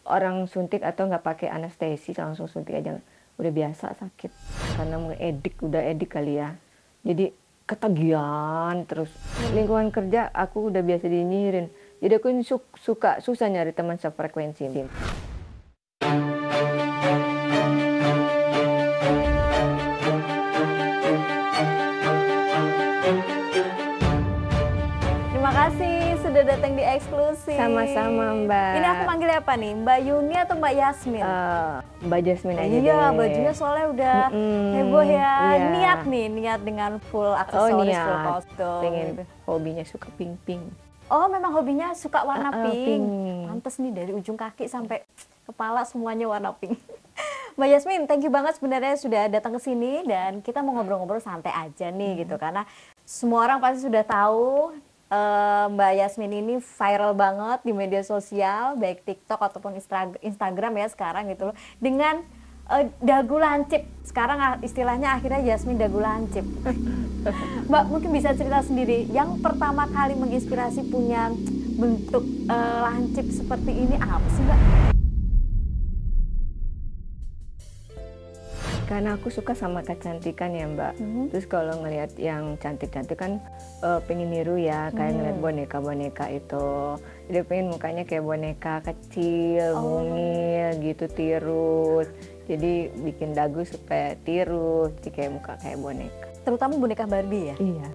orang suntik atau nggak pakai anestesi langsung suntik aja udah biasa sakit karena mungkin udah edik kali ya. Jadi ketagihan terus lingkungan kerja aku udah biasa dinyirin. Jadi aku suka susah nyari teman sefrekuensi. Terima kasih sudah datang di Eksklusif. Sama-sama Mbak. Ini aku manggil apa nih? Mbak Yuni atau Mbak Yasmin? Mbak Jasmine aja iya, deh. bajunya soalnya udah heboh ya. Iya. Niat dengan full aksesoris, full Niat. kostum. Pengen gitu. hobinya suka pink-pink. Oh, memang hobinya suka warna pink. Pink. Pantes nih dari ujung kaki sampai kepala semuanya warna pink. Mbak Yasmin, thank you banget sebenarnya sudah datang ke sini dan kita mau ngobrol-ngobrol santai aja nih gitu karena semua orang pasti sudah tahu Mbak Yasmin ini viral banget di media sosial baik TikTok ataupun Instagram ya sekarang gitu loh dengan dagu lancip. Sekarang istilahnya akhirnya Yasmin dagu lancip. Mbak mungkin bisa cerita sendiri yang pertama kali menginspirasi punya bentuk lancip seperti ini apa sih Mbak? Karena aku suka sama kecantikan ya Mbak. Terus kalau ngelihat yang cantik-cantik kan pengen niru ya, kayak ngeliat boneka-boneka itu. Jadi pengen mukanya kayak boneka kecil, mungil gitu, tirus. Jadi bikin dagu supaya tirus, jadi kayak muka kayak boneka. Terutama boneka Barbie ya? Iya.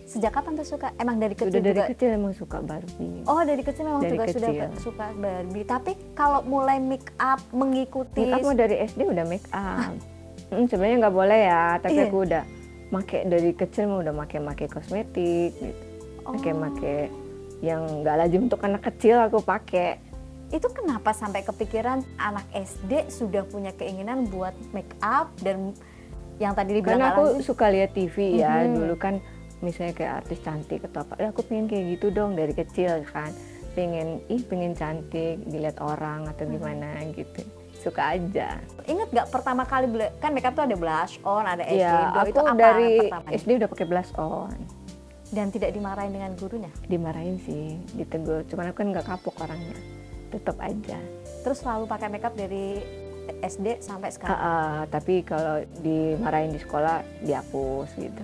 Sejak kapan tuh suka? Emang dari kecil Udah dari juga? kecil emang suka Barbie. Oh dari kecil memang Dari juga kecil. sudah suka Barbie. Tapi kalau mulai make up mengikuti Make up mau dari SD udah make up. Sebenarnya nggak boleh ya, tapi Iya. aku udah make dari kecil mau udah make kosmetik gitu. Make yang nggak lazim untuk anak kecil aku pakai. itu kenapa sampai kepikiran anak SD sudah punya keinginan buat make up dan yang tadi dibilang Karena nggak aku lazim? suka lihat TV ya, dulu kan misalnya kayak artis cantik atau apa, aku pengen kayak gitu dong dari kecil kan. Pengen cantik dilihat orang atau gimana gitu. Suka aja. Ingat nggak pertama kali kan make up tuh ada blush on, ada eyeshadow, Iya, aku itu apa dari pertama? SD udah pakai blush on. Dan tidak dimarahin dengan gurunya? Dimarahin sih, ditegur. Cuman aku kan nggak kapok orangnya. Tetap aja. Terus selalu pakai make up dari SD sampai sekarang? Tapi kalau dimarahin di sekolah dihapus gitu.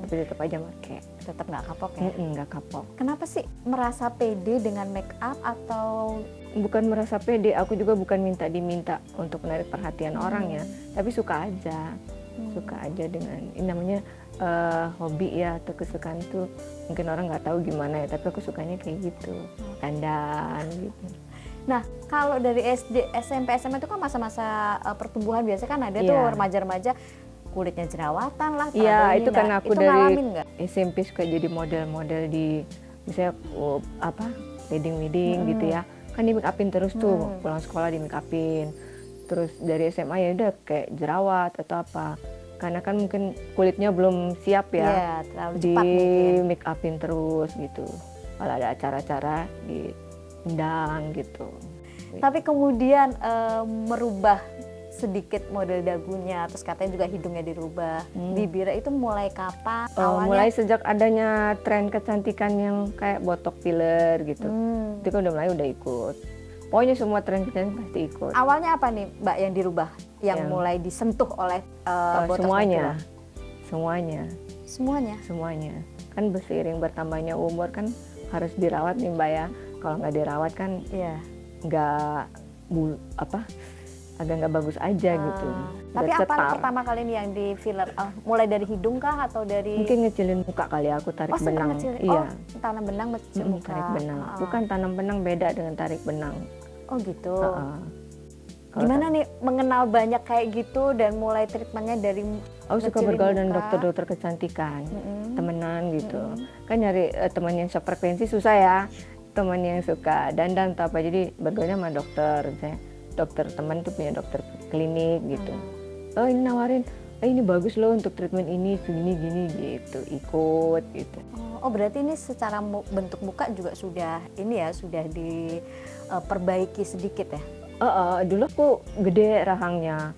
Tapi tetap aja pakai. Tetap nggak kapok ya? Nggak kapok. Kenapa sih merasa pede dengan make up atau Bukan merasa pede, aku juga bukan diminta untuk menarik perhatian orang ya. Tapi suka aja. Suka aja dengan, ini namanya hobi ya atau kesukaan tuh. Mungkin orang nggak tahu gimana ya, tapi aku sukanya kayak gitu. Dandan gitu. Nah, kalau dari SD, SMP, SMA itu kan masa-masa pertumbuhan biasanya kan ada tuh Iya. remaja-remaja kulitnya jerawatan lah. Iya, tato ini. itu karena aku itu dari ngalamin nggak? SMP suka jadi model-model di misalnya wedding gitu ya. Kan di make upin terus tuh, pulang sekolah di make upin. Terus dari SMA ya udah kayak jerawat atau apa. Karena kan mungkin kulitnya belum siap ya. Iya, terlalu Di cepat mungkin. make upin terus gitu. Kalau ada acara-acara diundang gitu. Tapi kemudian merubah sedikit model dagunya, terus katanya juga hidungnya dirubah, bibirnya itu mulai kapan? Awalnya? Mulai sejak adanya tren kecantikan yang kayak botok filler gitu. Itu kan udah ikut. Pokoknya semua tren kecantikan pasti ikut. Awalnya apa nih Mbak yang dirubah? Yang mulai disentuh oleh botox Semuanya. natural? Semuanya? Kan seiring bertambahnya umur kan harus dirawat nih Mbak ya. Kalau nggak dirawat kan Iya. agak nggak bagus aja gitu. Tapi Udah apa cetar. pertama kali nih yang di filler? Mulai dari hidung kah atau dari? Mungkin ngecilin muka kali ya, aku tarik sempat benang. ngecilin. Iya. Oh, tanam benang ngecil muka. Tarik benang. Bukan tanam benang, beda dengan tarik benang. Oh gitu. Kalau Gimana nih mengenal banyak kayak gitu dan mulai treatmentnya dari aku suka ngecilin bergaul dengan muka? dokter-dokter kecantikan, temenan gitu. Kan nyari teman yang sefrekuensi susah ya, teman yang suka dandan atau apa. Jadi bergaulnya sama dokter, misalnya dokter teman tuh punya dokter klinik gitu. Oh ini nawarin, ini bagus loh untuk treatment ini, gini gitu, ikut gitu. Oh berarti ini secara bentuk muka juga sudah ini ya sudah diperbaiki sedikit ya? Dulu aku gede rahangnya,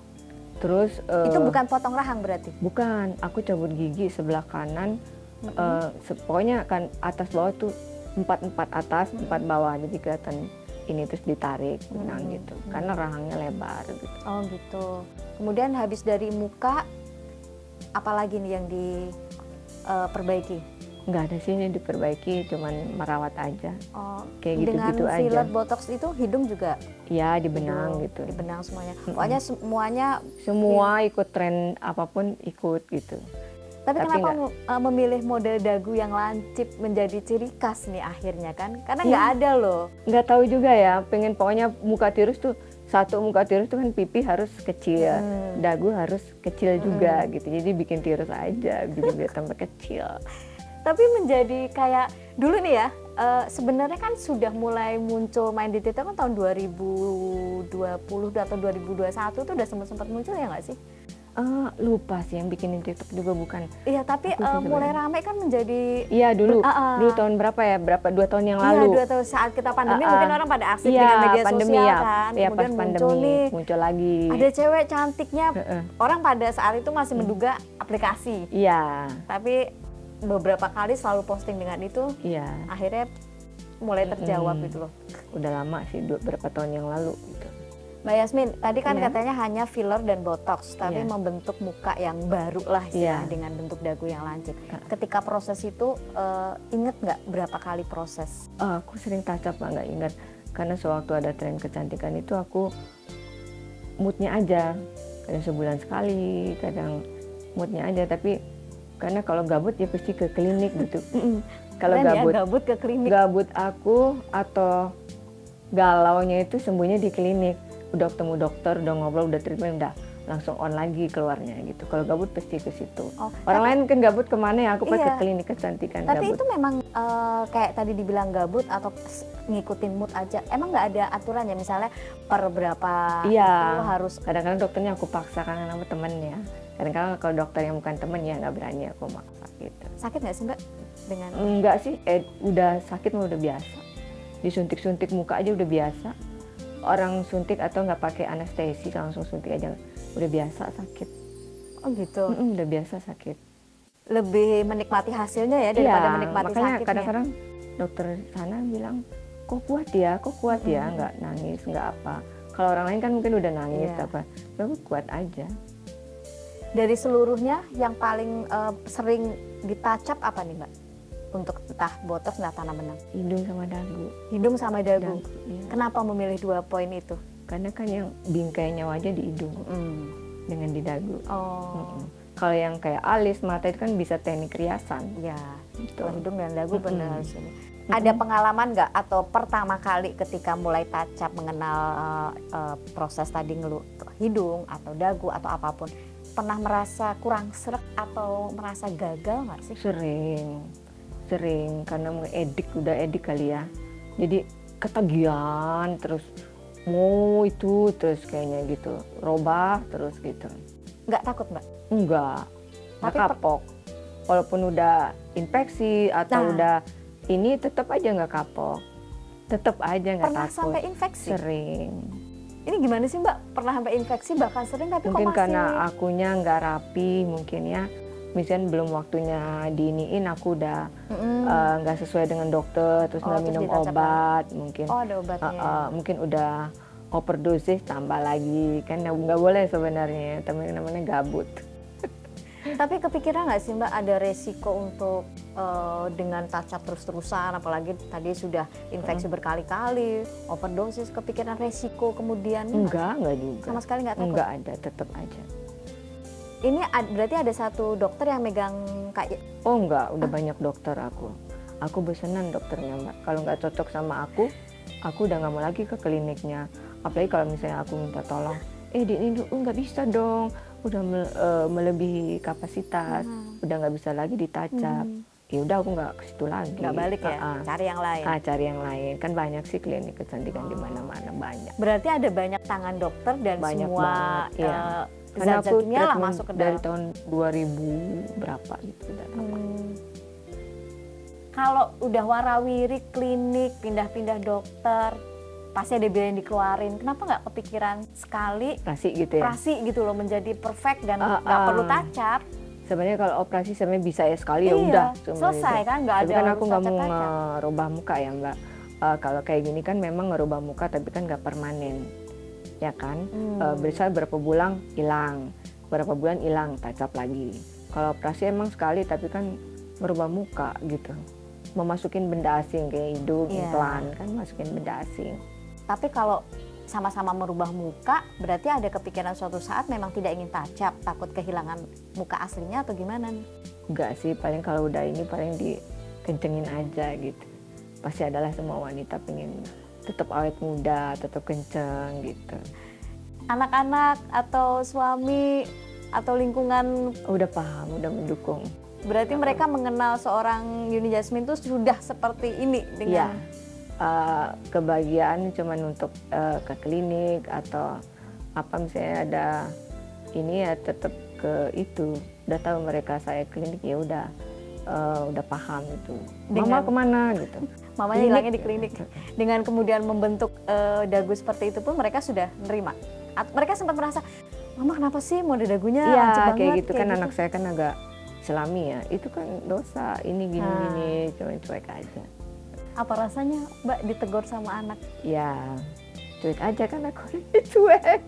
terus Itu bukan potong rahang berarti? bukan, aku cabut gigi sebelah kanan, pokoknya kan atas bawah tuh 4 atas, 4 bawah, jadi kelihatan ini terus ditarik benang gitu, karena rahangnya lebar gitu. Oh gitu. Kemudian habis dari muka, apalagi nih yang diperbaiki? Nggak ada sih ini diperbaiki, cuman merawat aja. Oh, kayak gitu-gitu dengan filler aja. botox itu hidung juga? Ya dibenang gitu. Dibenang semuanya. Pokoknya semuanya. Semua ikut tren apapun ikut gitu. Tapi kenapa nggak, memilih model dagu yang lancip menjadi ciri khas nih akhirnya kan? Karena nggak ada loh. Nggak tahu juga ya, pengen pokoknya muka tirus tuh, satu muka tirus tuh kan pipi harus kecil, dagu harus kecil juga gitu. Jadi bikin tirus aja, biar tambah kecil. Tapi menjadi kayak dulu nih ya, sebenarnya kan sudah mulai muncul main di TikTok kan tahun 2020 atau 2021 tuh udah sempat muncul ya nggak sih? Lupa sih yang bikinin TikTok juga bukan. Iya tapi mulai rame kan menjadi. Iya dulu tahun berapa ya? 2 tahun yang lalu. Iya 2 tahun saat kita pandemi mungkin orang pada asik dengan media pandemi, sosial ya. kan. Ya, Kemudian pas muncul pandemi, nih. Muncul lagi. Ada cewek cantiknya. Orang pada saat itu masih menduga aplikasi. Iya. Tapi beberapa kali selalu posting dengan itu. Iya. Akhirnya mulai terjawab gitu loh. Udah lama sih, berapa tahun yang lalu gitu. Mbak Yasmin, tadi kan katanya hanya filler dan botox, tapi membentuk muka yang baru lah dengan bentuk dagu yang lancip. Ketika proses itu, inget nggak berapa kali proses? Aku sering touch up, nggak ingat. Karena sewaktu ada tren kecantikan itu aku moodnya aja. Kadang sebulan sekali, kadang moodnya aja. Tapi karena kalau gabut ya pasti ke klinik gitu. Kalau gabut ke klinik. Gabut aku atau galaunya itu sembuhnya di klinik. Udah ketemu dokter, udah ngobrol, udah treatment, udah langsung on lagi keluarnya gitu. Kalau gabut pasti ke situ. Orang lain kan gabut kemana ya? Aku ke klinik kecantikan. Tapi gabut. itu memang kayak tadi dibilang gabut atau ngikutin mood aja. Emang nggak ada aturannya misalnya per berapa itu harus. Kadang-kadang dokternya aku paksa karena nama temennya. Kadang-kadang kalau dokter yang bukan temen ya nggak berani aku maksa gitu. Sakit nggak sih Mbak? Dengan? Enggak sih, udah sakit mah udah biasa. Disuntik-suntik muka aja udah biasa. Orang suntik atau nggak pakai anestesi langsung suntik aja udah biasa sakit. Oh gitu. Udah biasa sakit. Lebih menikmati hasilnya ya daripada menikmati makanya sakitnya. Kadang-kadang dokter sana bilang kok kuat ya, nggak nangis nggak apa. Kalau orang lain kan mungkin udah nangis apa, aku kuat aja. Dari seluruhnya yang paling sering ditacap apa nih Mbak? Untuk entah botox, entah tanam benang. Hidung sama dagu. Hidung sama dagu. Iya. Kenapa memilih 2 poin itu? Karena kan yang bingkainya wajah di hidung dengan di dagu. Kalau yang kayak alis, mata itu kan bisa teknik riasan. Ya, gitu. Hidung dan dagu benar harus ini. Ada pengalaman nggak atau pertama kali ketika mulai touch up mengenal proses tadi ngeluh hidung atau dagu atau apapun, pernah merasa kurang sreg atau merasa gagal nggak sih? Sering karena udah edik kali ya, jadi ketagihan terus mau itu terus kayaknya gitu, robah terus gitu. Nggak takut Mbak? Enggak, nggak kapok. Walaupun udah infeksi atau udah ini tetap aja nggak kapok, tetap aja nggak takut. Pernah sampai infeksi? Sering. Ini gimana sih Mbak? Pernah sampai infeksi bahkan sering tapi mungkin kok masih? Karena akunya nggak rapi mungkin ya. Misalnya belum waktunya diiniin aku udah nggak sesuai dengan dokter terus nggak minum obat mungkin. Oh ada obatnya. Mungkin udah overdosis tambah lagi kan nggak boleh sebenarnya, tapi namanya gabut. Tapi kepikiran nggak sih Mbak ada resiko untuk dengan touch up terus-terusan, apalagi tadi sudah infeksi berkali-kali, overdosis, kepikiran resiko kemudian? Enggak juga. Sama sekali nggak takut? Enggak ada, tetap aja. Ini berarti ada satu dokter yang megang kayak? Oh enggak, udah banyak dokter aku. Aku bosenan dokternya Mbak. Kalau nggak cocok sama aku udah nggak mau lagi ke kliniknya. Apalagi kalau misalnya aku minta tolong, ini dulu nggak bisa dong, udah melebihi kapasitas, udah nggak bisa lagi ditacap. Ya udah aku nggak ke situ lagi. Nggak balik ya, cari yang lain. Cari yang lain, kan banyak sih klinik kecantikan di mana-mana banyak. Berarti ada banyak tangan dokter dan banyak semua banget, ya. Karena aku lah masuk ke dalam. Dari tahun 2000 berapa gitu. Kalau udah warawiri klinik, pindah-pindah dokter, pasti ada biaya yang dikeluarin. Kenapa nggak kepikiran sekali operasi gitu ya? Operasi gitu loh, menjadi perfect dan nggak perlu touch up. Sebenarnya kalau operasi sebenarnya bisa ya sekali ya udah selesai kan, nggak ada. Tapi kan aku nggak mau ngerubah muka ya Mbak. kalau kayak gini kan memang ngerubah muka tapi kan nggak permanen, ya kan. Bisa berapa bulan hilang, berapa bulan hilang, touch up lagi. Kalau operasi emang sekali tapi kan merubah muka gitu, memasukin benda asing kayak hidung, implan kan masukin benda asing. Tapi kalau sama-sama merubah muka, berarti ada kepikiran suatu saat memang tidak ingin touch up, takut kehilangan muka aslinya atau gimana nih? Enggak sih, paling kalau udah ini paling dikencengin aja gitu. Pasti adalah semua wanita pengen tetap awet muda, tetap kenceng gitu. Anak-anak atau suami atau lingkungan Udah paham, udah mendukung. berarti mereka mengenal seorang Yuni Jasmine itu sudah seperti ini dengan kebahagiaan cuman untuk ke klinik atau apa misalnya ada ini ya tetap ke itu. Udah tahu mereka saya klinik ya udah paham itu. Mama kemana gitu. Mamanya hilangnya di klinik. Dengan kemudian membentuk dagu seperti itu pun mereka sudah menerima. Mereka sempat merasa, Mama kenapa sih mode dagunya lancip banget? Kayak gitu kan gitu. Anak saya kan agak Islami ya, itu kan dosa, ini gini-gini, cuma cuek aja. Apa rasanya Mbak ditegur sama anak? Ya cuek aja kan aku cuek,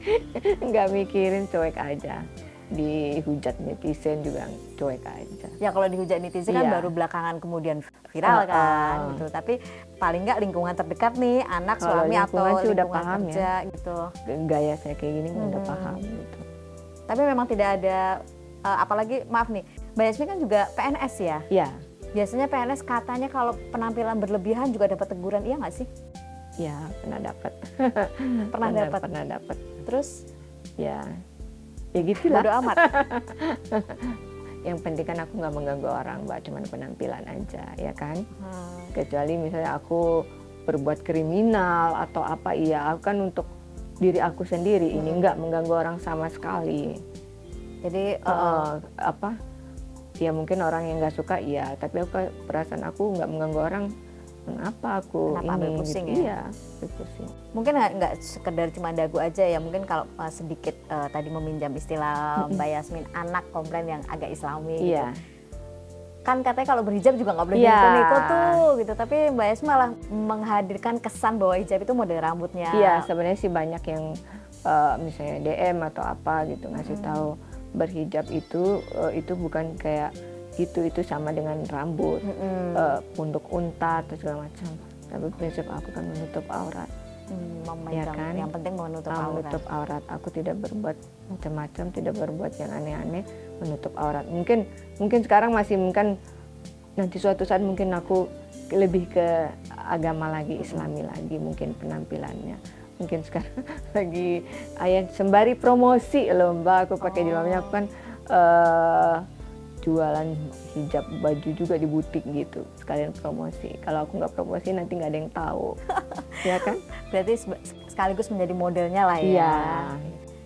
nggak mikirin, cuek aja. Dihujat netizen juga cuek aja. Ya kalau dihujat netizen kan baru belakangan kemudian viral kan gitu. Tapi paling nggak lingkungan terdekat nih, anak, suami atau lingkungan udah paham kerja ya. gitu. Gaya saya kayak gini udah paham gitu. Tapi memang tidak ada, apalagi maaf nih, Mbak Yasmine kan juga PNS ya? Iya. Biasanya PNS katanya kalau penampilan berlebihan juga dapat teguran, iya nggak sih? Ya pernah dapat. Pernah dapat. Terus? Ya gitulah. Bodo amat. Yang penting kan aku nggak mengganggu orang, Mbak, cuman penampilan aja, ya kan. Kecuali misalnya aku berbuat kriminal atau apa, iya aku kan untuk diri aku sendiri, ini nggak mengganggu orang sama sekali. Jadi ya mungkin orang yang nggak suka iya, tapi aku perasaan aku nggak mengganggu orang. Kenapa ambil pusing gitu. ya? Iya, pusing. Mungkin nggak sekedar cuma dagu aja ya, mungkin kalau sedikit tadi meminjam istilah Mbak Yasmine, anak komplain yang agak Islami gitu. Kan katanya kalau berhijab juga nggak boleh neko tuh gitu, tapi Mbak Yasmine malah menghadirkan kesan bahwa hijab itu model rambutnya. Iya, sebenarnya sih banyak yang misalnya DM atau apa gitu ngasih tahu berhijab itu bukan kayak gitu, itu sama dengan rambut, puntuk unta atau segala macam. Tapi prinsip aku kan menutup aurat. Ya kan? Yang penting menutup aurat. Aku tidak berbuat macam-macam, tidak berbuat yang aneh-aneh, menutup aurat. Mungkin sekarang masih, mungkin nanti suatu saat mungkin aku lebih ke agama lagi, Islami lagi, mungkin penampilannya. Mungkin sekarang lagi sembari promosi loh Mbak, aku pakai di dalamnya aku kan jualan hijab baju juga di butik gitu, sekalian promosi. Kalau aku nggak promosi nanti nggak ada yang tahu. Ya kan? Berarti sekaligus menjadi modelnya lah ya. Iya,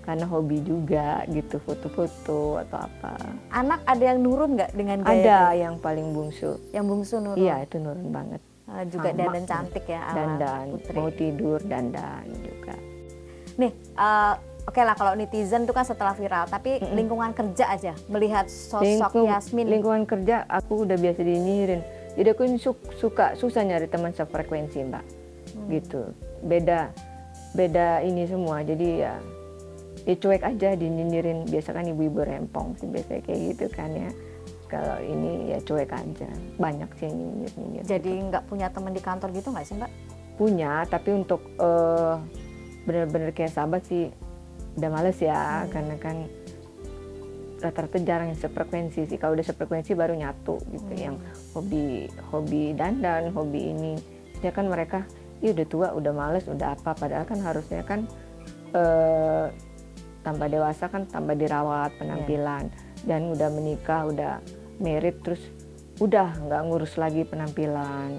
karena hobi juga gitu, foto-foto atau apa. Anak ada yang nurun nggak dengan gaya? Ada yang paling bungsu. Yang bungsu nurun? Iya, itu nurun banget. Juga dandan cantik ya, dandan putri. Mau tidur dandan juga. Nih, oke lah kalau netizen itu kan setelah viral, tapi lingkungan kerja aja melihat sosok Yasmine. Lingkungan kerja aku udah biasa dinyinyirin, jadi aku susah nyari teman sefrekuensi Mbak, gitu. Beda ini semua, jadi ya cuek aja dinyinyirin. Biasa kan ibu-ibu rempong sih biasanya kayak gitu kan ya. Kalau ini ya cuek aja, banyak sih nyinyir. Jadi nggak punya teman di kantor gitu nggak sih Mbak? Punya, tapi untuk bener-bener kayak sahabat sih udah males ya, karena kan rata-rata jarang yang sefrekuensi sih. Kalau udah sefrekuensi baru nyatu gitu, yang hobi dandan, hobi ini. Ya kan mereka, udah tua, udah males, udah apa. Padahal kan harusnya kan tambah dewasa kan tambah dirawat penampilan. Dan udah menikah, udah married, terus udah nggak ngurus lagi penampilan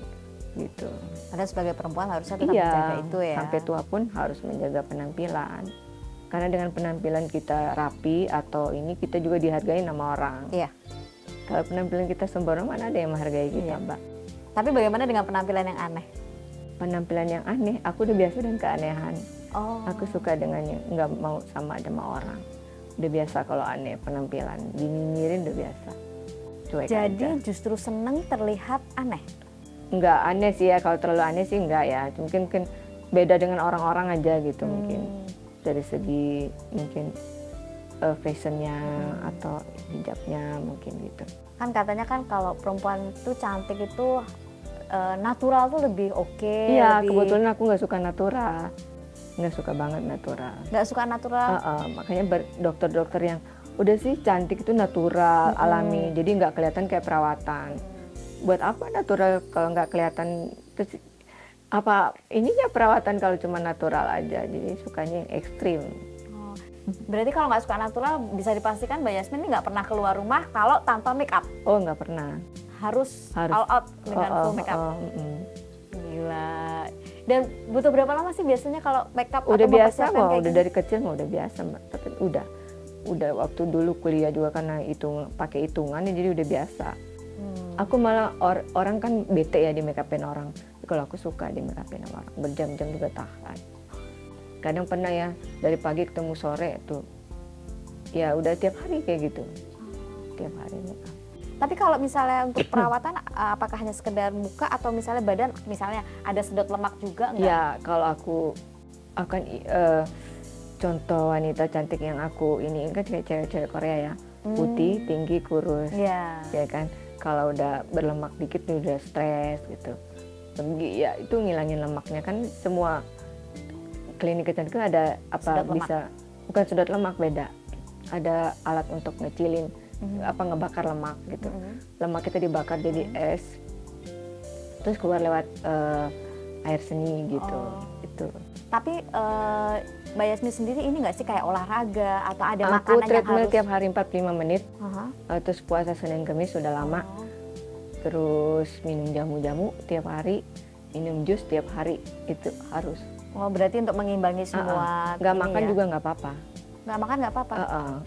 gitu. Ada sebagai perempuan harusnya tetap menjaga itu ya. Sampai tua pun harus menjaga penampilan. Karena dengan penampilan kita rapi atau ini, kita juga dihargai sama orang. Iya. Kalau penampilan kita sempurna, mana ada yang menghargai kita, Mbak. Tapi bagaimana dengan penampilan yang aneh? Penampilan yang aneh, aku udah biasa dengan keanehan. Aku suka dengan yang nggak mau sama orang. Udah biasa kalau aneh penampilan, dinyinyirin udah biasa. Cuek Jadi aja. justru seneng terlihat aneh? nggak aneh sih ya, kalau terlalu aneh sih nggak ya. Mungkin beda dengan orang-orang aja gitu mungkin. Dari segi mungkin fashionnya atau hijabnya mungkin gitu. Kan katanya kan kalau perempuan tuh cantik itu natural tuh lebih oke. Iya, lebih... kebetulan aku nggak suka natural. Nggak suka banget natural. Nggak suka natural? Makanya dokter-dokter yang udah sih cantik itu natural, alami. Jadi nggak kelihatan kayak perawatan. Buat apa natural kalau nggak kelihatan? Terus apa ininya perawatan kalau cuma natural aja? Jadi sukanya yang ekstrim. Oh, berarti kalau nggak suka natural bisa dipastikan Mbak Yasmin ini nggak pernah keluar rumah kalau tanpa make up? Oh, nggak pernah. Harus all out dengan full make up? Gila. Dan butuh berapa lama sih biasanya kalau make up? Udah biasa kok, udah gini? dari kecil mah udah biasa, Mbak. Tapi udah waktu dulu kuliah juga karena pakai hitungan jadi udah biasa. Aku malah orang kan bete ya di make upin orang. Tapi kalau aku suka di make upin orang, berjam-jam juga tahan. Kadang pernah ya dari pagi ketemu sore tuh, ya udah tiap hari kayak gitu, tiap hari make up. Tapi kalau misalnya untuk perawatan, apakah hanya sekedar muka atau misalnya badan, misalnya ada sedot lemak juga nggak? Ya kalau aku akan contoh wanita cantik yang aku ini kan kayak cewek-cewek Korea ya, putih, tinggi, kurus, ya kan. Kalau udah berlemak dikit nih udah stres gitu. Ya itu ngilangin lemaknya kan, semua klinik kecantikan ada apa bisa, bukan sedot lemak, beda. Ada alat untuk ngecilin apa ngebakar lemak gitu. Lemak kita dibakar jadi es, terus keluar lewat air seni gitu. Itu. Tapi Mbak Yasmin sendiri ini nggak sih kayak olahraga atau ada makanan yang harus? Aku treadmill tiap hari 45 menit, terus puasa Senin Kamis sudah lama, terus minum jamu-jamu tiap hari, minum jus tiap hari, itu harus. Oh berarti untuk mengimbangi semua. Nggak makan ya? juga nggak apa-apa. Nggak makan nggak apa-apa?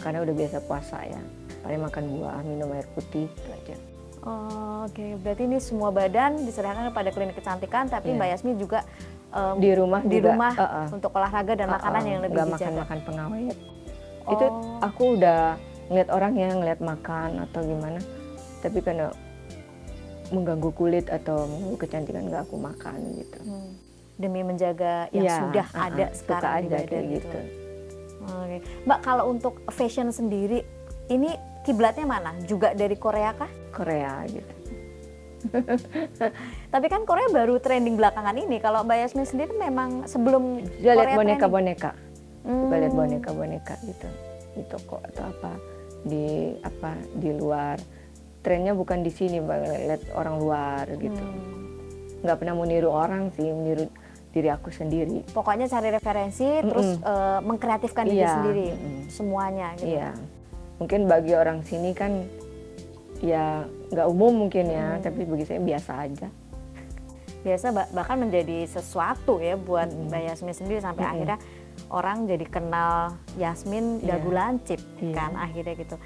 Karena udah biasa puasa ya, paling makan buah, minum air putih, itu aja. Oh, Oke. Berarti ini semua badan diserahkan kepada klinik kecantikan, tapi Mbak Yasmin juga di rumah untuk olahraga dan makanan yang lebih dijaga. Nggak makan pengawet. Itu aku udah ngeliat orangnya, ngeliat makan atau gimana, tapi karena mengganggu kulit atau mengganggu kecantikan nggak aku makan gitu. Demi menjaga yang sudah ada sekarang di badan gitu. Oke. Mbak, kalau untuk fashion sendiri, ini kiblatnya mana? Juga dari Korea kah? Korea gitu. Tapi kan Korea baru trending belakangan ini. Kalau Mbak Yasmin sendiri memang sebelum juga lihat boneka-boneka, juga lihat boneka-boneka gitu di toko atau di luar. Trennya bukan di sini, Mbak, lihat orang luar gitu. Nggak pernah mau niru orang sih, niru diri aku sendiri. Pokoknya cari referensi, terus mengkreatifkan diri sendiri, semuanya gitu. Iya. Mungkin bagi orang sini kan ya nggak umum mungkin ya, tapi bagi saya biasa aja. Biasa bahkan menjadi sesuatu ya buat Mbak Yasmin sendiri sampai akhirnya orang jadi kenal Yasmin dagu lancip kan akhirnya gitu.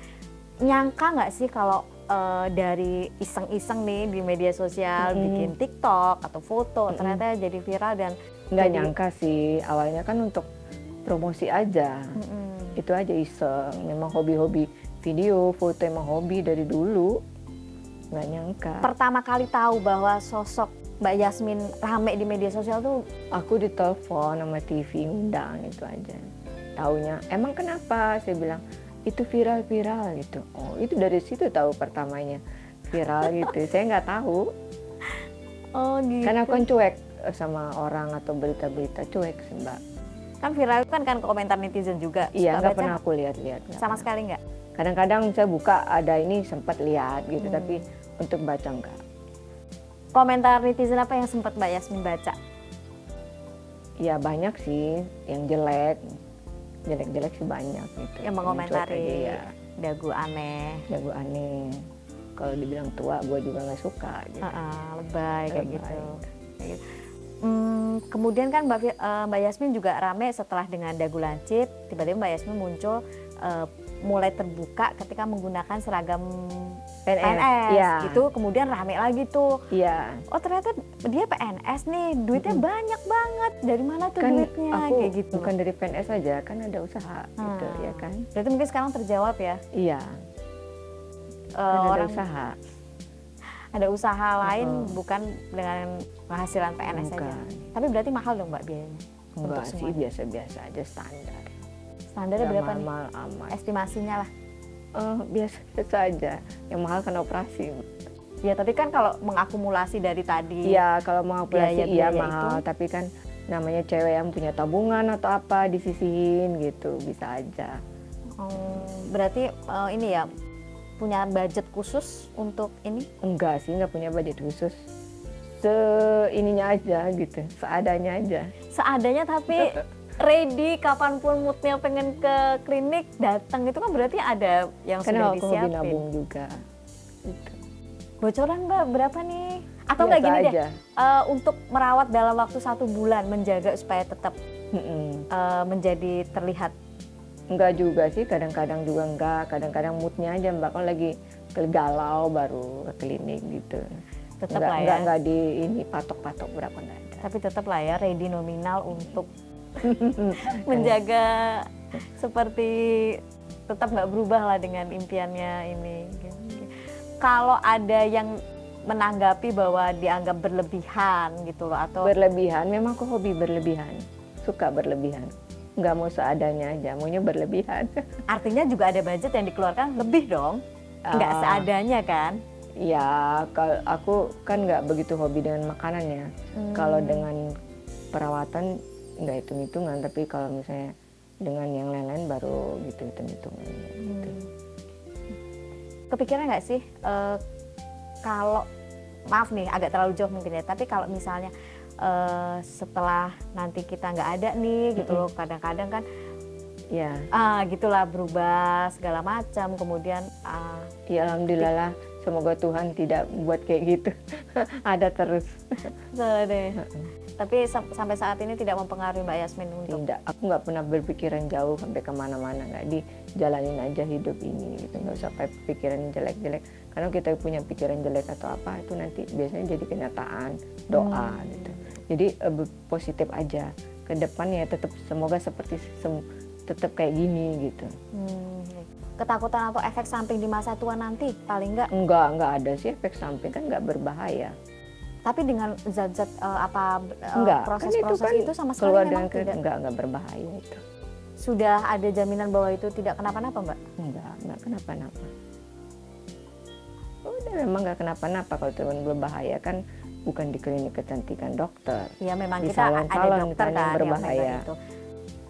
Nyangka nggak sih kalau dari iseng-iseng nih di media sosial bikin TikTok atau foto ternyata jadi viral dan nggak nyangka sih, awalnya kan untuk promosi aja. Itu aja iseng, memang hobi-hobi video, foto emang hobi dari dulu, nggak nyangka. Pertama kali tahu bahwa sosok Mbak Yasmin rame di media sosial tuh? Aku ditelepon sama TV ngundang, itu aja. Taunya, emang kenapa? Saya bilang, itu viral-viral gitu. Oh itu dari situ tahu pertamanya viral gitu, saya nggak tahu. Oh gitu. Karena aku kan cuek sama orang atau berita-berita, cuek sih Mbak. Kan viral kan komentar netizen juga. Iya, nggak pernah aku lihat-lihat. Sama sekali nggak? Kadang-kadang saya buka ada ini sempat lihat gitu, tapi untuk baca enggak. Komentar netizen apa yang sempat Mbak Yasmin baca? Ya banyak sih, yang jelek sih banyak gitu. Yang mengomentari dagu aneh. Dagu aneh. Kalau dibilang tua, gue juga nggak suka. Gitu. Lebay kayak gitu. Kemudian kan Mbak Yasmin juga rame setelah dengan dagu lancip, tiba-tiba Mbak Yasmin muncul mulai terbuka ketika menggunakan seragam PNS gitu, kemudian rame lagi tuh. Oh ternyata dia PNS nih, duitnya banyak banget, dari mana tuh kan duitnya? Aku kayak gitu. Bukan dari PNS aja, kan ada usaha gitu ya kan. Berarti mungkin sekarang terjawab ya? Iya, kan ada usaha. ada usaha lain bukan dengan penghasilan PNS saja. Tapi berarti mahal dong Mbak biayanya? Enggak sih, biasa-biasa aja, standar. Standarnya berapa nih? Mahal amat. Estimasinya lah. Biasa saja. Yang mahal kan operasi. Ya tapi kan kalau mengakumulasi dari tadi. Iya, kalau mengakumulasi iya mahal. Itu. Tapi kan namanya cewek yang punya tabungan atau apa disisihin gitu, bisa aja. Berarti ini ya, punya budget khusus untuk ini? Enggak sih, enggak punya budget khusus. Ininya aja gitu, seadanya aja. Seadanya tapi ready kapanpun moodnya pengen ke klinik datang, itu kan berarti ada yang karena sudah disiapin. Karena aku hobi nabung juga. Gitu. Bocoran Mbak berapa nih? Atau nggak gini deh, untuk merawat dalam waktu 1 bulan, menjaga supaya tetap menjadi terlihat. Enggak juga sih, kadang-kadang juga enggak, kadang-kadang moodnya aja Mbak, kalau lagi galau baru ke klinik gitu. Tetap lah ya. Enggak di ini patok-patok berapa, enggak ada. Tapi tetap lah ya ready nominal untuk menjaga seperti tetap nggak berubah lah dengan impiannya ini. Kalau ada yang menanggapi bahwa dianggap berlebihan gitu loh atau berlebihan, memang aku hobi berlebihan, suka berlebihan, nggak mau seadanya aja, maunya berlebihan. Artinya juga ada budget yang dikeluarkan lebih dong, nggak seadanya kan? Ya, kalau aku kan nggak begitu hobi dengan makanannya. Kalau dengan perawatan nggak hitung-hitungan, tapi kalau misalnya dengan yang lain-lain baru gitu hitung-hitungan. Gitu. Kepikiran nggak sih kalau maaf nih agak terlalu jauh mungkin ya, tapi kalau misalnya setelah nanti kita nggak ada nih gitu loh, kadang-kadang kan ya gitulah berubah segala macam, kemudian ya alhamdulillah lah, semoga Tuhan tidak buat kayak gitu. Ada terus. Salah deh. Tapi sampai saat ini tidak mempengaruhi Mbak Yasmin untuk? Tidak, aku nggak pernah berpikiran jauh sampai kemana-mana, nggak, dijalanin aja hidup ini gitu, nggak usah pakai pikiran jelek-jelek. Karena kita punya pikiran jelek atau apa itu nanti biasanya jadi kenyataan, doa gitu. Jadi positif aja ke depan ya, tetap semoga seperti tetap kayak gini gitu. Ketakutan atau efek samping di masa tua nanti paling nggak? Nggak ada sih efek samping, kan nggak berbahaya. Tapi dengan zat-zat proses-proses kan itu sama sekali memang tidak? Enggak berbahaya itu. Sudah ada jaminan bahwa itu tidak kenapa-napa Mbak? Enggak kenapa-napa. Udah memang nggak kenapa-napa. Kalau teman berbahaya kan bukan di klinik kecantikan dokter. Iya memang kita ada dokter kan berbahaya. Yang itu.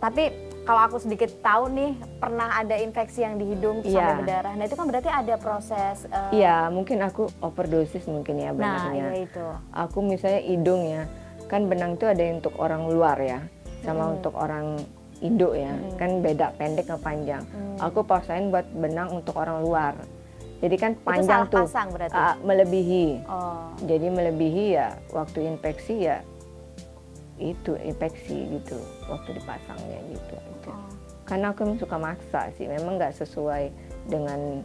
Tapi kalau aku sedikit tahu nih, pernah ada infeksi yang di hidung sampai berdarah. Nah itu kan berarti ada proses. Iya, mungkin aku overdosis mungkin ya benangnya. Nah, iya itu. Aku misalnya hidung ya, kan benang itu ada yang untuk orang luar ya, sama untuk orang Indo ya, kan beda pendek sama panjang. Aku paksain buat benang untuk orang luar. Jadi kan panjang itu salah pasang berarti? Melebihi. Oh. Jadi melebihi ya, waktu infeksi ya itu infeksi gitu, waktu dipasangnya gitu aja. Karena aku memang suka maksa sih, memang nggak sesuai dengan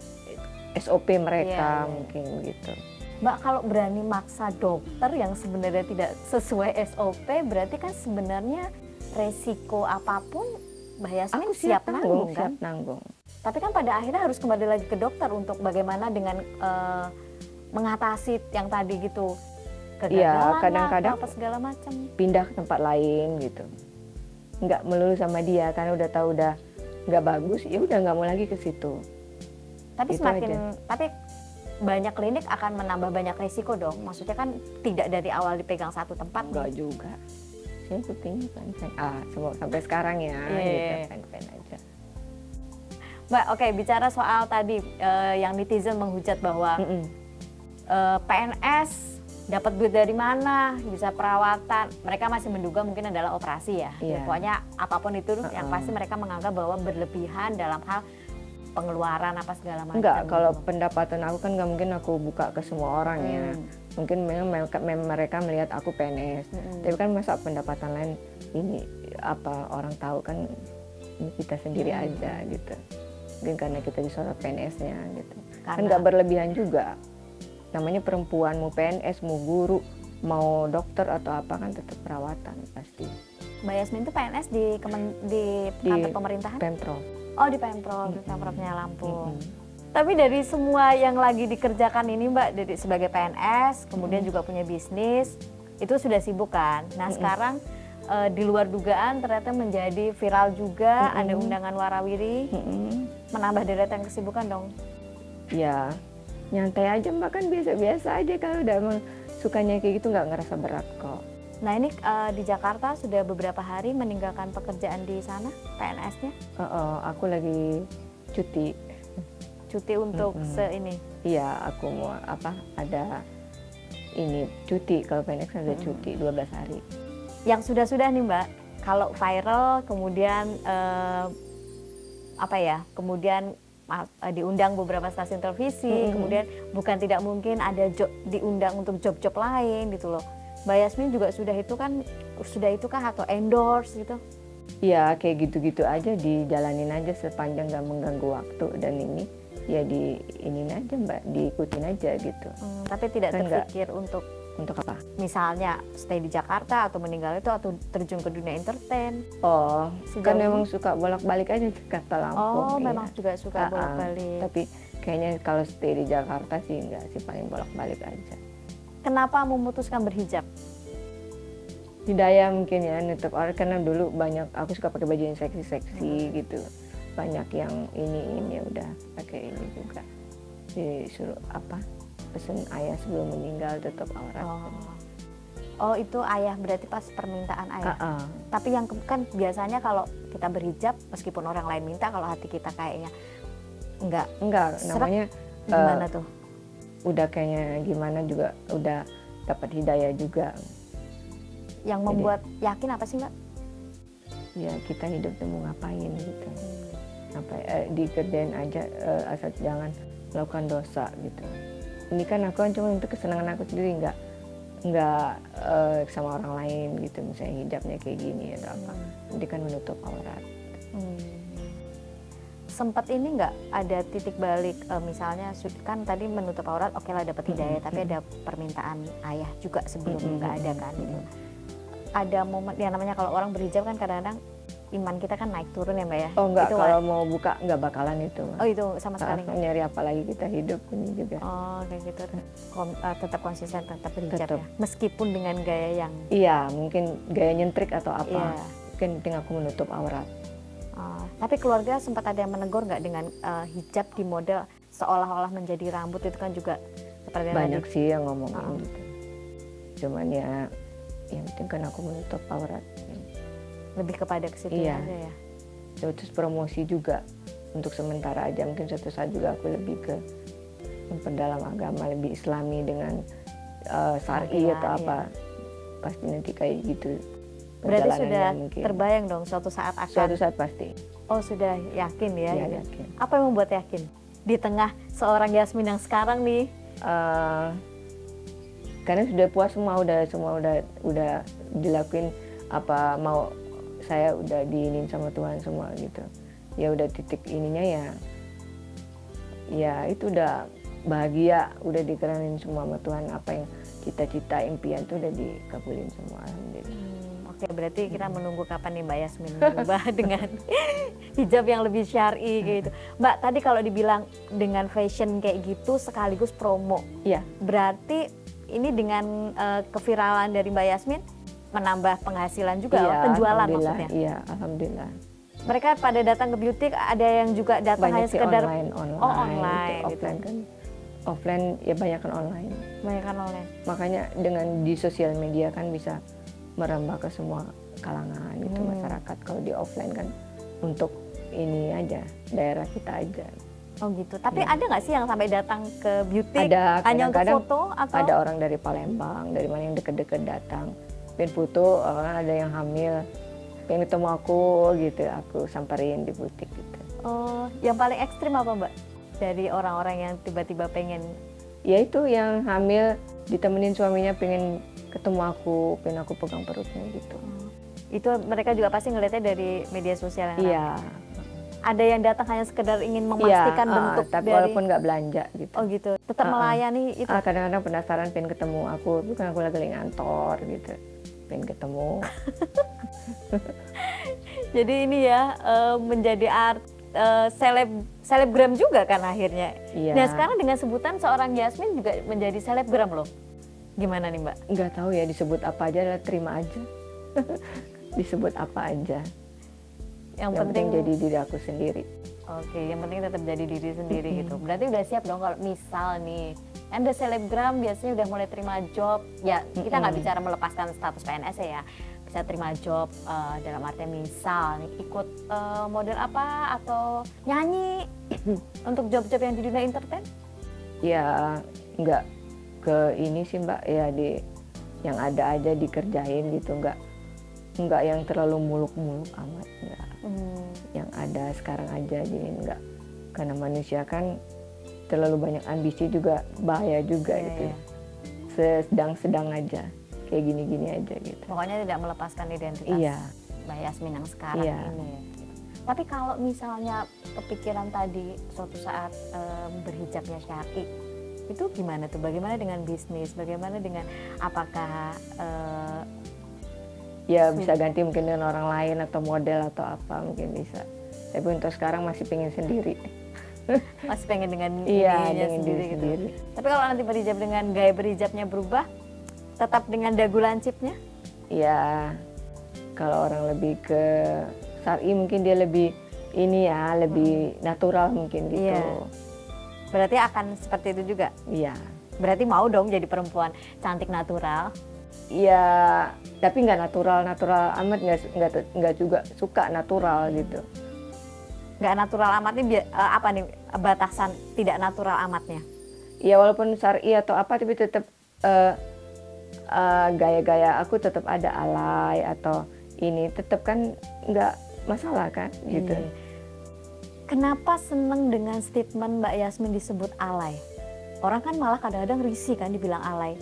SOP mereka mungkin gitu. Mbak kalau berani maksa dokter yang sebenarnya tidak sesuai SOP, berarti kan sebenarnya resiko apapun Mbak Yasmin siap nanggung kan? Siap nanggung. Tapi kan pada akhirnya harus kembali lagi ke dokter untuk bagaimana dengan mengatasi yang tadi gitu. Iya, kadang-kadang apa segala macam. Pindah ke tempat lain gitu. Nggak melulu sama dia, karena udah tahu udah nggak bagus, ya udah nggak mau lagi ke situ. Tapi gitu tapi banyak klinik akan menambah banyak resiko dong. Maksudnya kan tidak dari awal dipegang satu tempat. Enggak juga. Saya pentingnya fan-fan. Semua sampai sekarang ya, gitu, fan-fan aja. Mbak, oke, bicara soal tadi yang netizen menghujat bahwa PNS dapat duit dari mana, bisa perawatan, mereka masih menduga mungkin adalah operasi ya. Pokoknya apapun itu yang pasti mereka menganggap bahwa berlebihan dalam hal pengeluaran apa segala macam. Enggak, kalau pendapatan aku kan nggak mungkin aku buka ke semua orang ya. Mungkin mereka melihat aku PNS, tapi kan masa pendapatan lain ini apa orang tahu kan, ini kita sendiri aja gitu. Mungkin karena kita disorot PNS-nya gitu. Kan nggak berlebihan juga. Namanya perempuan, mau PNS, mau guru, mau dokter atau apa kan tetap perawatan pasti. Mbak Yasmin itu PNS di kantor pemerintahan? Pemprov. Oh di Pemprov, di Pemprovnya Lampung. Tapi dari semua yang lagi dikerjakan ini Mbak, dari sebagai PNS, kemudian juga punya bisnis, itu sudah sibuk kan? Nah sekarang di luar dugaan ternyata menjadi viral juga, ada undangan warawiri, menambah deretan kesibukan dong. Ya, nyantai aja Mbak, kan biasa-biasa aja kalau udah emang sukanya kayak gitu, nggak ngerasa berat kok. Nah ini di Jakarta sudah beberapa hari meninggalkan pekerjaan di sana, PNS-nya? Aku lagi cuti. Cuti untuk ini? Iya, aku mau ada ini cuti, kalau PNS ada cuti 12 hari. Yang sudah-sudah nih Mbak, kalau viral kemudian kemudian diundang beberapa stasiun televisi, kemudian bukan tidak mungkin ada diundang untuk job-job lain gitu loh. Mbak Yasmin juga sudah itu kah atau endorse gitu? Iya, kayak gitu-gitu aja, dijalanin aja sepanjang gak mengganggu waktu, dan ini ya diinin aja Mbak, diikutin aja gitu. Tapi tidak kan terpikir untuk apa? Misalnya stay di Jakarta atau meninggal itu atau terjun ke dunia entertain? Oh, kan memang suka bolak-balik aja kata Oh, Lampung. memang juga suka bolak-balik. Tapi kayaknya kalau stay di Jakarta sih enggak sih, paling bolak-balik aja. Kenapa memutuskan berhijab? Hidayah mungkin ya, nutup aurat, karena dulu banyak aku suka pakai baju yang seksi-seksi gitu. Banyak yang ini udah pakai ini juga. Disuruh pesen ayah sebelum meninggal tutup aurat. Oh itu ayah, berarti pas permintaan ayah. Tapi yang kan biasanya kalau kita berhijab, meskipun orang lain minta, kalau hati kita kayaknya enggak namanya gimana tuh? Udah kayaknya gimana juga udah dapat hidayah juga. Yang membuat yakin apa sih Mbak? Ya kita hidup tuh mau ngapain gitu. Dikerjain aja, asal jangan melakukan dosa gitu. Ini kan aku kan cuma untuk kesenangan aku sendiri, nggak sama orang lain gitu. Misalnya hijabnya kayak gini atau apa, nanti kan menutup aurat. Sempat ini nggak ada titik balik, misalnya kan tadi menutup aurat, oke lah dapat hidayah, tapi ada permintaan ayah juga sebelum nggak ada kan gitu. Ada momen yang namanya kalau orang berhijab kan kadang-kadang iman kita kan naik turun ya Mbak ya? Oh enggak, kalau mau buka nggak bakalan itu. Oh itu sama sekali nggak? Nyari apa lagi kita hidup ini juga. Oh kayak gitu, tetap konsisten, tetap berhijab ya? Meskipun dengan gaya yang... Iya, mungkin gaya nyentrik atau apa, iya. Mungkin penting aku menutup aurat. Tapi keluarga sempat ada yang menegur nggak dengan hijab di model seolah-olah menjadi rambut, itu kan juga seperti banyak tadi. Sih yang ngomongin gitu. Cuman ya yang penting kan aku menutup aurat. Lebih kepada ke situ iya. aja ya. Terus promosi juga untuk sementara aja, mungkin suatu saat juga aku lebih ke memperdalam agama, lebih islami dengan syar'i atau apa. Pasti nanti kayak gitu. Berarti sudah mungkin terbayang dong suatu saat akan. Suatu saat pasti. Oh sudah yakin ya? Iya, gitu. yakin. Apa yang membuat yakin? Di tengah seorang Yasmin yang sekarang nih. Karena sudah puas semua udah dilakuin apa mau, saya udah diinin sama Tuhan semua gitu. Ya udah titik ininya ya itu udah bahagia, udah dikeranin semua sama Tuhan, apa yang cita-cita impian tuh udah dikabulin semua, alhamdulillah. Oke, berarti kita menunggu kapan nih Mbak Yasmin berubah dengan hijab yang lebih syar'i gitu. Mbak, tadi kalau dibilang dengan fashion kayak gitu sekaligus promo. Iya. Berarti ini dengan keviralan dari Mbak Yasmin menambah penghasilan juga, iya, penjualan maksudnya? Iya, alhamdulillah. Mereka pada datang ke butik, ada yang juga datang hanya sekedar online. Oh, online. Offline kan. Offline ya banyak kan online. Banyak kan online. Makanya dengan di sosial media kan bisa merambah ke semua kalangan gitu, masyarakat. Kalau di offline kan untuk ini aja, daerah kita aja. Oh gitu. Tapi ada nggak sih yang sampai datang ke butik ada, hanya untuk foto atau? Ada orang dari Palembang, dari mana yang deket-deket datang. Pengen foto, ada yang hamil, pengen ketemu aku gitu, aku samperin di butik gitu. Oh, yang paling ekstrim apa Mbak? Dari orang-orang yang tiba-tiba pengen? Ya itu yang hamil ditemenin suaminya, pengen ketemu aku, pengen aku pegang perutnya gitu. Itu mereka juga pasti ngeliatnya dari media sosial yang iya. Ada yang datang hanya sekedar ingin memastikan bentuk tapi dari... walaupun nggak belanja gitu. Oh gitu, tetap melayani itu? Kadang-kadang penasaran pengen ketemu aku, bukan aku lagi ngantor gitu, pengen ketemu. Jadi ini ya menjadi selebgram juga kan akhirnya. Iya. Nah sekarang dengan sebutan seorang Yasmin juga menjadi selebgram loh. Gimana nih Mbak? Nggak tahu ya disebut apa aja, terima aja. Disebut apa aja. Yang penting jadi diri aku sendiri. Oke, yang penting tetap jadi diri sendiri gitu. Berarti udah siap dong kalau misal nih, kan udah selebgram biasanya udah mulai terima job. Ya kita nggak bicara melepaskan status PNS ya, bisa terima job dalam artian misal nih, ikut model apa atau nyanyi untuk job-job yang di dunia entertain? Ya nggak ke ini sih Mbak, ya di yang ada aja dikerjain gitu, nggak yang terlalu muluk-muluk amat, nggak. Yang ada sekarang aja jadi enggak, karena manusia kan terlalu banyak ambisi juga bahaya juga gitu. Sedang-sedang aja kayak gini-gini aja gitu. Pokoknya tidak melepaskan identitas Mbak Yasmin yang sekarang ini. Tapi kalau misalnya kepikiran tadi suatu saat berhijabnya syar'i, itu gimana tuh? Bagaimana dengan bisnis? Bagaimana dengan apakah ya bisa ganti mungkin dengan orang lain atau model atau apa mungkin bisa. Tapi untuk sekarang masih pengen sendiri. Masih pengen dengan dengan sendiri diri gitu. sendiri. Tapi kalau nanti berhijab dengan gaya berhijabnya berubah, tetap dengan dagu lancipnya? Ya kalau orang lebih ke syar'i mungkin dia lebih ini ya, lebih natural mungkin gitu. Iya. Berarti akan seperti itu juga? Iya. Berarti mau dong jadi perempuan cantik natural? Iya, tapi nggak natural amat, nggak juga suka natural gitu. Nggak natural amatnya apa nih batasan tidak natural amatnya? Ya walaupun syar'i atau apa tapi tetap gaya-gaya aku tetap ada alay atau ini tetap kan nggak masalah kan gitu. Kenapa seneng dengan statement Mbak Yasmin disebut alay? Orang kan malah kadang-kadang risih kan dibilang alay.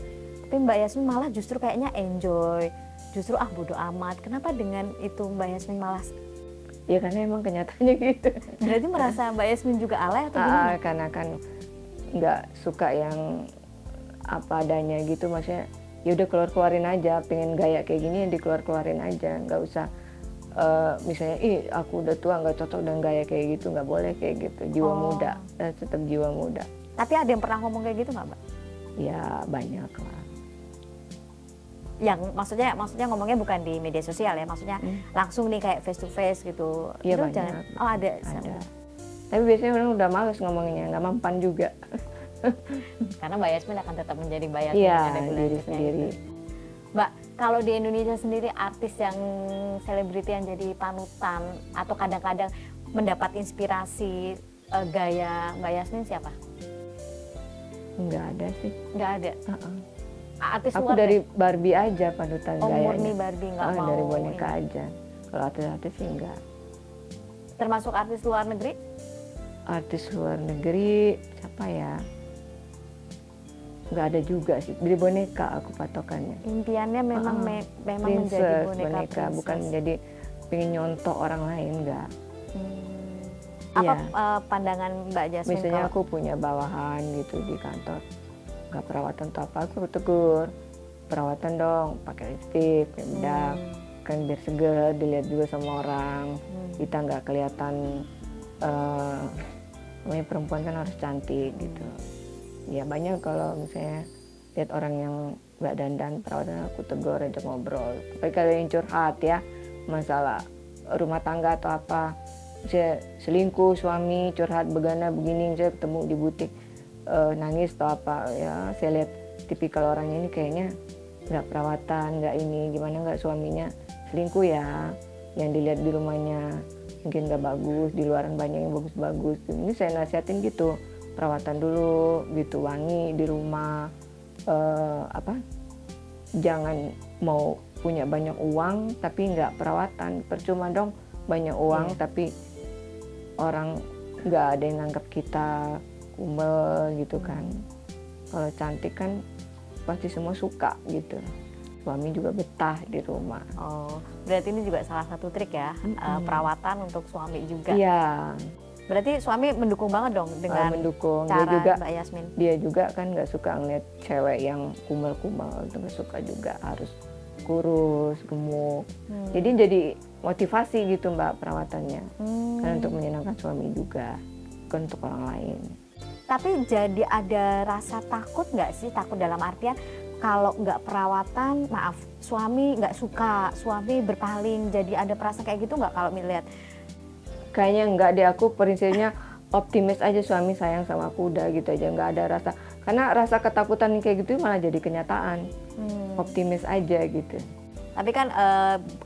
Tapi Mbak Yasmin malah justru kayaknya enjoy, justru bodo amat. Kenapa dengan itu Mbak Yasmin malah? Ya karena emang kenyataannya gitu. Berarti merasa Mbak Yasmin juga alay atau gimana? Karena kan nggak suka yang apa adanya gitu, maksudnya ya udah keluarin aja, pengen gaya kayak gini ya dikeluarin aja, nggak usah misalnya aku udah tua nggak cocok dengan gaya kayak gitu, nggak boleh kayak gitu. Jiwa muda, tetap jiwa muda. Tapi ada yang pernah ngomong kayak gitu nggak Mbak? Ya banyak lah. Yang maksudnya ngomongnya bukan di media sosial ya, maksudnya langsung nih kayak face to face gitu. Iya banyak. Jangan, ada. Tapi biasanya orang udah males ngomonginnya, nggak mempan juga. Karena Mbak Yasmin akan tetap menjadi Mbak Yasmin yang ada diri sendiri. Gitu. Mbak, kalau di Indonesia sendiri artis yang selebriti yang jadi panutan atau kadang-kadang mendapat inspirasi gaya Mbak Yasmin siapa? Nggak ada sih. Nggak ada. Artis aku luar dari Barbie aja panutan gayanya. Murni Barbie, nggak mau dari boneka aja. Kalau artis-artis sih enggak. Termasuk artis luar negeri? Artis luar negeri siapa ya? Nggak ada juga sih. Dari boneka aku patokannya. Impiannya memang memang princess, menjadi boneka bukan menjadi pengen nyontok orang lain, enggak. Apa pandangan Mbak Yasmin? Misalnya aku punya bawahan gitu di kantor, nggak perawatan atau apa, aku tegur, perawatan dong, pakai lipstik, pakai bedak, kan biar seger, dilihat juga sama orang, kita nggak kelihatan, namanya perempuan kan harus cantik gitu. Ya banyak kalau misalnya lihat orang yang nggak dandan perawatan, aku tegur aja ngobrol. Tapi kalau yang curhat ya, masalah rumah tangga atau apa, saya selingkuh suami, curhat begana begini, saya ketemu di butik nangis atau apa ya, saya lihat tipikal orangnya ini kayaknya nggak perawatan, nggak ini, gimana nggak suaminya selingkuh ya, yang dilihat di rumahnya mungkin nggak bagus, di luaran banyak yang bagus-bagus. Ini saya nasihatin gitu, perawatan dulu gitu, wangi di rumah, jangan mau punya banyak uang tapi nggak perawatan, percuma dong banyak uang tapi orang nggak ada yang nganggap kita kumel gitu kan. Kalau cantik kan pasti semua suka gitu, suami juga betah di rumah. Oh, berarti ini juga salah satu trik ya, perawatan untuk suami juga. Iya. Berarti suami mendukung banget dong dengan mendukung. Cara dia juga, Mbak Yasmin. Dia juga kan nggak suka ngeliat cewek yang kumel-kumel, itu nggak suka juga, harus kurus, gemuk. Jadi motivasi gitu Mbak perawatannya. Karena untuk menyenangkan suami juga, bukan untuk orang lain. Tapi jadi ada rasa takut nggak sih? Takut dalam artian kalau nggak perawatan, maaf, suami nggak suka, suami berpaling. Jadi ada perasaan kayak gitu nggak kalau melihat? Kayaknya nggak deh, aku prinsipnya optimis aja, suami sayang sama aku udah gitu aja, nggak ada rasa. Karena rasa ketakutan kayak gitu malah jadi kenyataan. Optimis aja gitu. Tapi kan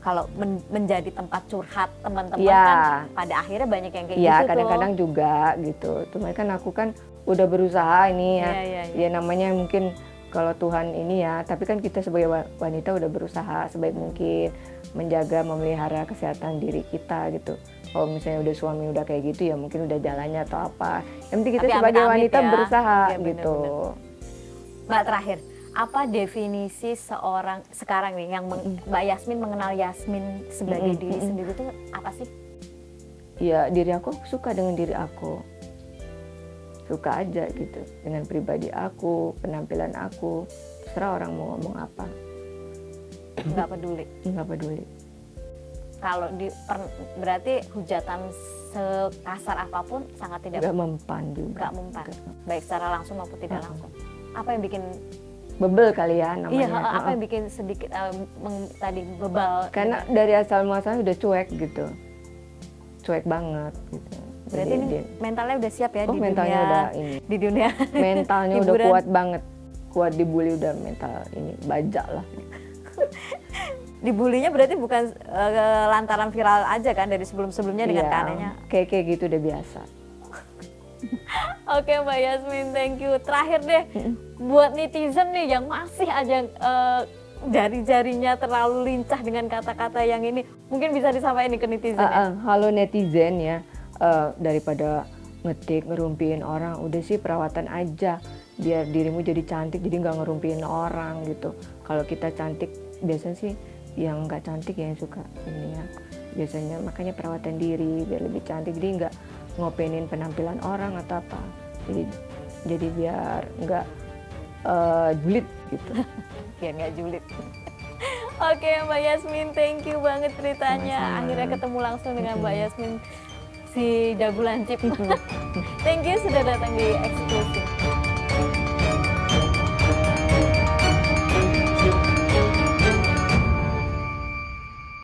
kalau menjadi tempat curhat teman-teman ya, kan pada akhirnya banyak yang kayak ya, gitu kadang-kadang juga gitu. Cuma kan aku kan udah berusaha ini ya. Ya namanya mungkin kalau Tuhan ini ya, tapi kan kita sebagai wanita udah berusaha sebaik mungkin menjaga, memelihara kesehatan diri kita gitu. Kalau misalnya udah suami udah kayak gitu ya mungkin udah jalannya atau apa. Yang penting kita tapi sebagai wanita ya, berusaha ya, bener, gitu. Mbak terakhir, apa definisi seorang sekarang nih yang Mbak Yasmin mengenal Yasmin sebagai diri sendiri itu apa sih? Ya diri aku suka dengan diri aku. Suka aja gitu dengan pribadi aku, penampilan aku, terserah orang mau ngomong apa. Nggak peduli. Nggak peduli. Kalau berarti hujatan sekasar apapun sangat tidak. Nggak mempan juga. Nggak mempan. Baik secara langsung maupun tidak langsung. Apa yang bikin bebel kali ya namanya? Iya, apa yang bikin sedikit tadi bebal? Karena dari asal muasalnya udah cuek gitu, cuek banget gitu. Berarti ini mentalnya udah siap ya di mentalnya dunia, udah ini. Di dunia mentalnya udah kuat banget, kuat dibully udah mental ini bajak lah. Dibulinya berarti bukan lantaran viral aja kan dari sebelum-sebelumnya dengan keanehannya? Kayak gitu udah biasa. Oke Mbak Yasmin, thank you. Terakhir deh, buat netizen nih yang masih aja jari-jarinya terlalu lincah dengan kata-kata yang ini, mungkin bisa disampaikan ke netizen ya? Halo netizen ya. Daripada ngetik ngerumpiin orang, udah sih perawatan aja biar dirimu jadi cantik, jadi nggak ngerumpiin orang gitu. Kalau kita cantik biasanya sih yang nggak cantik yang suka ini ya, biasanya makanya perawatan diri biar lebih cantik, jadi nggak ngopenin penampilan orang atau apa, jadi biar nggak julid gitu. Biar nggak julid. Oke Mbak Yasmin, thank you banget ceritanya. Akhirnya ketemu langsung dengan Mbak Yasmin si jago lancip. Thank you sudah datang di Eksklusif.